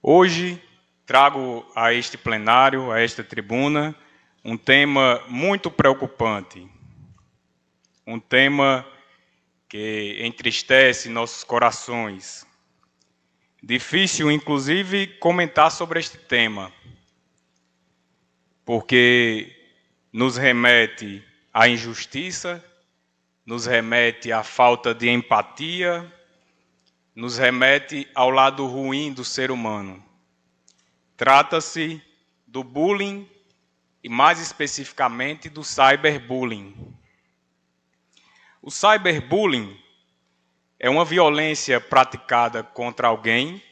Hoje trago a este plenário, a esta tribuna, um tema muito preocupante, um tema que entristece nossos corações. Difícil, inclusive, comentar sobre este tema, porque nos remete à injustiça, nos remete à falta de empatia, nos remete ao lado ruim do ser humano. Trata-se do bullying e, mais especificamente, do cyberbullying. O cyberbullying é uma violência praticada contra alguém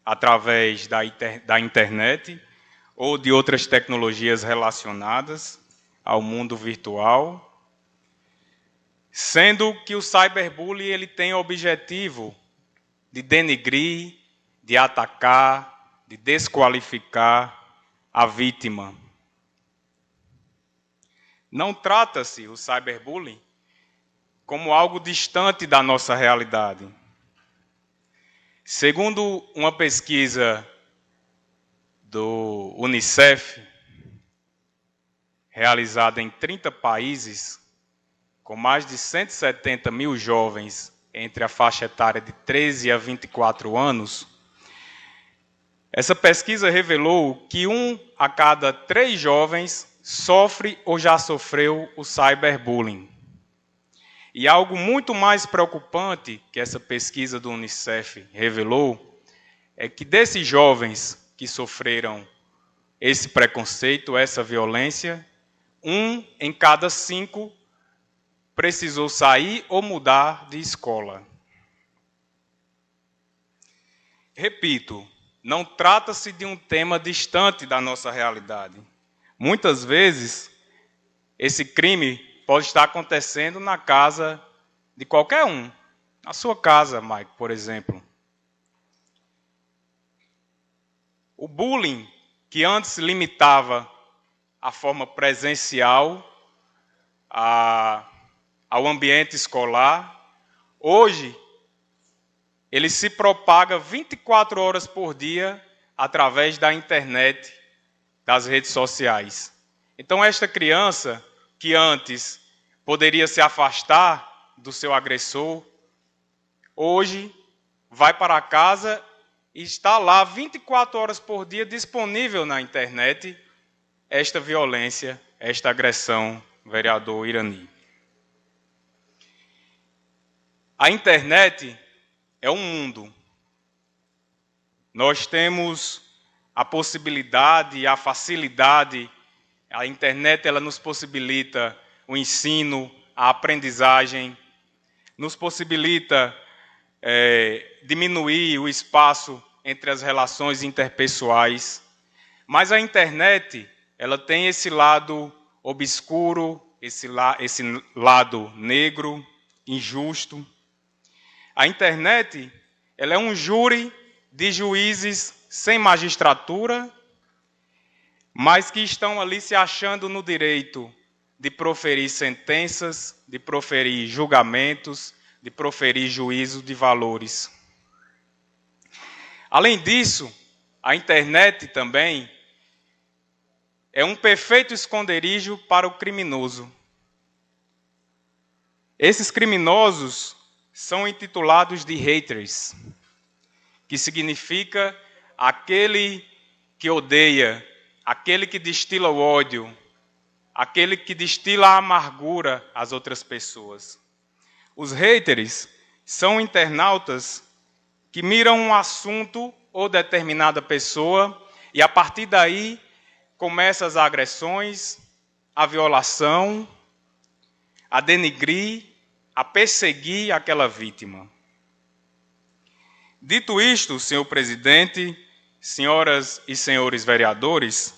através da internet ou de outras tecnologias relacionadas ao mundo virtual, sendo que o cyberbullying ele tem o objetivo de denegrir, de atacar, de desqualificar a vítima. Não trata-se o cyberbullying como algo distante da nossa realidade. Segundo uma pesquisa do Unicef, realizada em 30 países, com mais de 170 mil jovens entre a faixa etária de 13 a 24 anos, essa pesquisa revelou que 1 a cada 3 jovens sofre ou já sofreu o cyberbullying. E algo muito mais preocupante que essa pesquisa do Unicef revelou é que desses jovens que sofreram esse preconceito, essa violência, 1 em cada 5 precisou sair ou mudar de escola. Repito, não trata-se de um tema distante da nossa realidade. Muitas vezes, esse crime pode estar acontecendo na casa de qualquer um. Na sua casa, Mike, por exemplo. O bullying, que antes limitava a forma presencial ao ambiente escolar, hoje ele se propaga 24 horas por dia através da internet, das redes sociais. Então, esta criança que antes poderia se afastar do seu agressor, hoje vai para casa e está lá 24 horas por dia disponível na internet esta violência, esta agressão, vereador Irani. A internet é um mundo. Nós temos a possibilidade, a facilidade. A internet ela nos possibilita o ensino, a aprendizagem, nos possibilita diminuir o espaço entre as relações interpessoais. Mas a internet ela tem esse lado obscuro, esse lado negro, injusto. A internet ela é um júri de juízes sem magistratura, mas que estão ali se achando no direito de proferir sentenças, de proferir julgamentos, de proferir juízo de valores. Além disso, a internet também é um perfeito esconderijo para o criminoso. Esses criminosos são intitulados de haters, que significa aquele que odeia, aquele que destila o ódio, aquele que destila a amargura às outras pessoas. Os haters são internautas que miram um assunto ou determinada pessoa e, a partir daí, começam as agressões, a violação, a denegrir, a perseguir aquela vítima. Dito isto, senhor presidente, senhoras e senhores vereadores,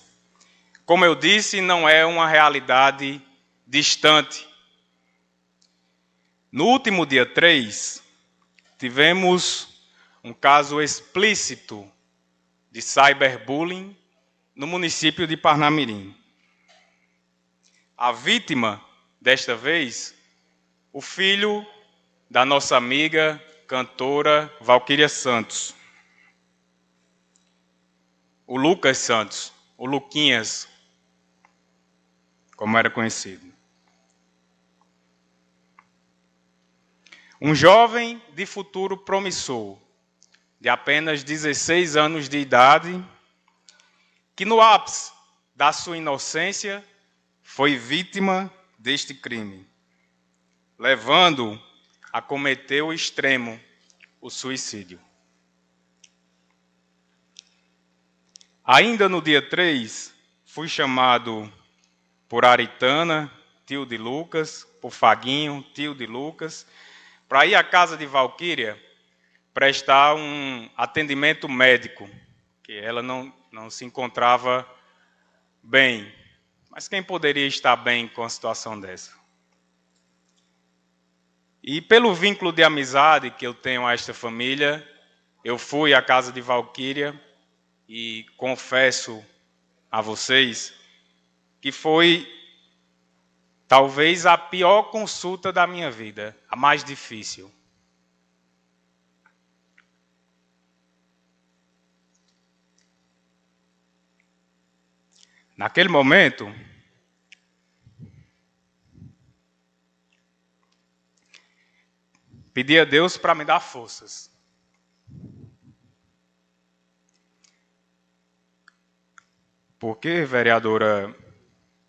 como eu disse, não é uma realidade distante. No último dia 3, tivemos um caso explícito de cyberbullying no município de Parnamirim. A vítima, desta vez, o filho da nossa amiga cantora Valquíria Santos. o Lucas Santos, o Luquinhas, como era conhecido. Um jovem de futuro promissor, de apenas 16 anos de idade, que no ápice da sua inocência foi vítima deste crime, levando-o a cometer o extremo, o suicídio. Ainda no dia 3, fui chamado por Aritana, tio de Lucas, por Faguinho, tio de Lucas, para ir à casa de Valquíria prestar um atendimento médico, que ela não se encontrava bem. Mas quem poderia estar bem com a situação dessa? E pelo vínculo de amizade que eu tenho a esta família, eu fui à casa de Valquíria e confesso a vocês que foi talvez a pior consulta da minha vida, a mais difícil. Naquele momento, pedi a Deus para me dar forças. Porque, vereadora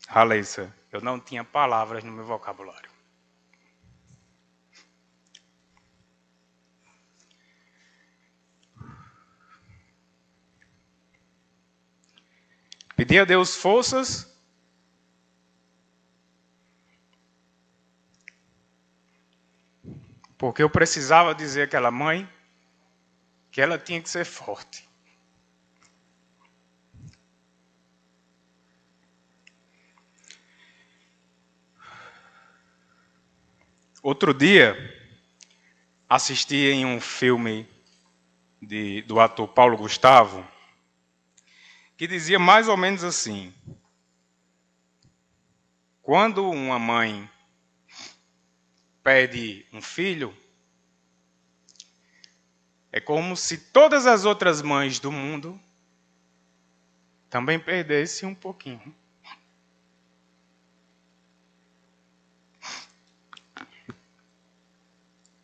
Raleissa, eu não tinha palavras no meu vocabulário. Pedi a Deus forças porque eu precisava dizer àquela mãe que ela tinha que ser forte. Outro dia, assisti em um filme do ator Paulo Gustavo, que dizia mais ou menos assim: quando uma mãe perde um filho, é como se todas as outras mães do mundo também perdessem um pouquinho.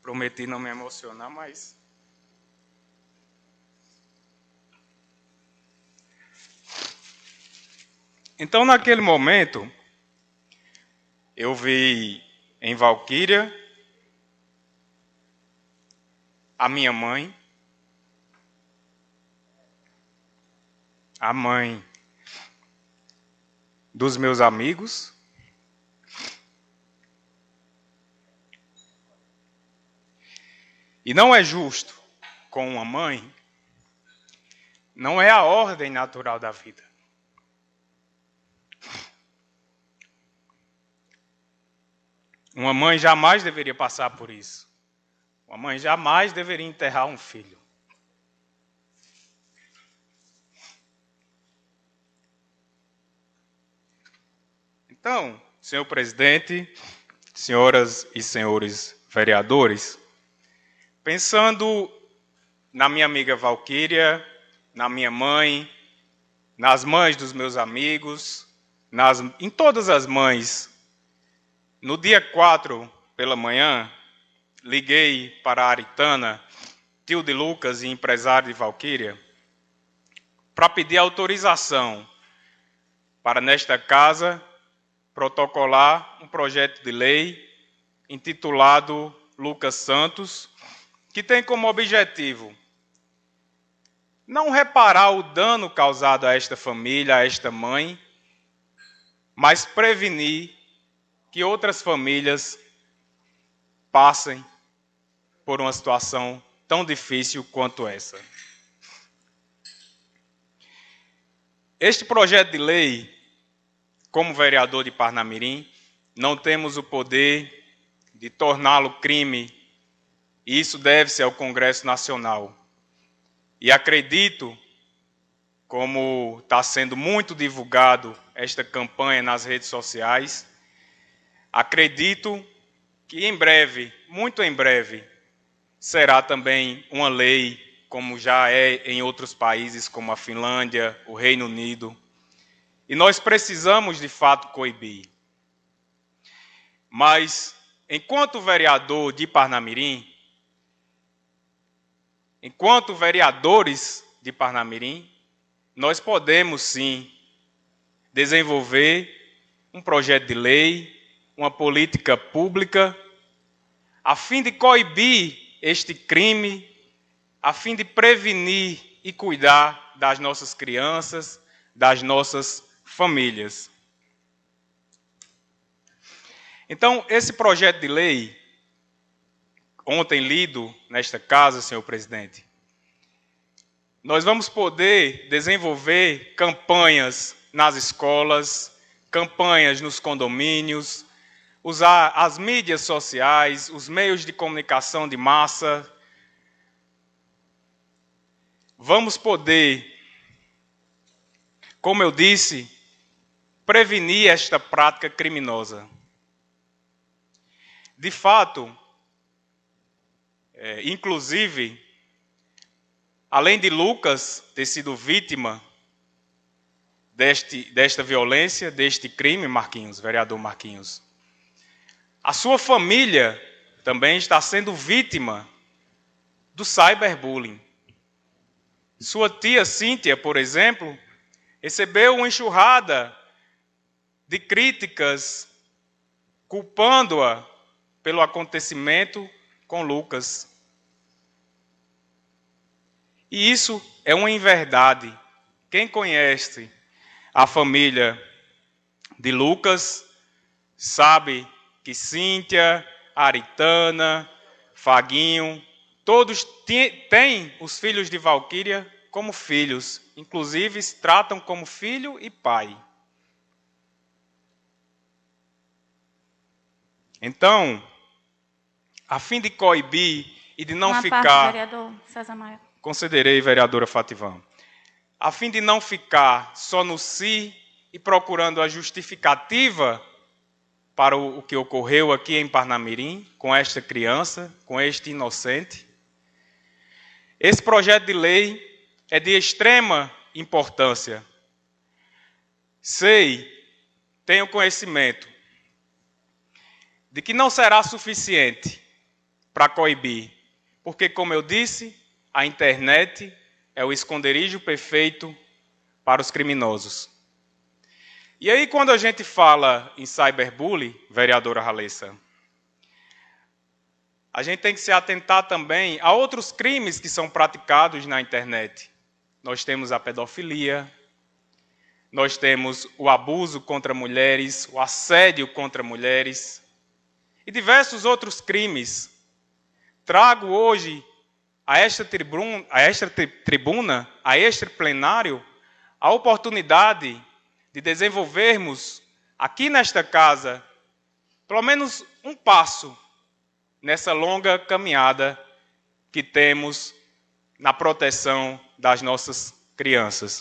Prometi não me emocionar, mas... Então, naquele momento, eu vi em Valquíria a minha mãe, a mãe dos meus amigos, e não é justo com uma mãe, não é a ordem natural da vida. Uma mãe jamais deveria passar por isso. Uma mãe jamais deveria enterrar um filho. Então, senhor presidente, senhoras e senhores vereadores, pensando na minha amiga Valquíria, na minha mãe, nas mães dos meus amigos, em todas as mães, no dia 4 pela manhã, liguei para a Aritana, tio de Lucas e empresário de Valquíria, para pedir autorização para, nesta casa, protocolar um projeto de lei intitulado Lucas Santos, que tem como objetivo não reparar o dano causado a esta família, a esta mãe, mas prevenir que outras famílias passem por uma situação tão difícil quanto essa. Este projeto de lei, como vereador de Parnamirim, não temos o poder de torná-lo crime, e isso deve-se ao Congresso Nacional. E acredito, como está sendo muito divulgado esta campanha nas redes sociais, acredito que em breve, muito em breve, será também uma lei como já é em outros países, como a Finlândia, o Reino Unido. E nós precisamos, de fato, coibir. Mas, enquanto vereador de Parnamirim, enquanto vereadores de Parnamirim, nós podemos, sim, desenvolver um projeto de lei, uma política pública, a fim de coibir este crime, a fim de prevenir e cuidar das nossas crianças, das nossas famílias. Então, esse projeto de lei, ontem lido nesta casa, senhor presidente, nós vamos poder desenvolver campanhas nas escolas, campanhas nos condomínios, usar as mídias sociais, os meios de comunicação de massa. Vamos poder, como eu disse, prevenir esta prática criminosa. De fato, inclusive, além de Lucas ter sido vítima desta violência, deste crime, Marquinhos, vereador Marquinhos, a sua família também está sendo vítima do cyberbullying. Sua tia Cíntia, por exemplo, recebeu uma enxurrada de críticas culpando-a pelo acontecimento com Lucas. E isso é uma inverdade. Quem conhece a família de Lucas sabe que Cíntia, Aritana, Faguinho, todos têm os filhos de Valquíria como filhos. Inclusive, se tratam como filho e pai. Então, a fim de coibir e de não ficar... Parte, vereador César Maia. Concederei, vereadora Fativã. A fim de não ficar só no si e procurando a justificativa para o que ocorreu aqui em Parnamirim, com esta criança, com este inocente, esse projeto de lei é de extrema importância. Tenho conhecimento de que não será suficiente para coibir, porque, como eu disse, a internet é o esconderijo perfeito para os criminosos. E aí, quando a gente fala em cyberbullying, vereadora Halessa, a gente tem que se atentar também a outros crimes que são praticados na internet. Nós temos a pedofilia, nós temos o abuso contra mulheres, o assédio contra mulheres e diversos outros crimes. Trago hoje a esta tribuna, a este plenário, a oportunidade de desenvolvermos aqui nesta casa pelo menos um passo nessa longa caminhada que temos na proteção das nossas crianças.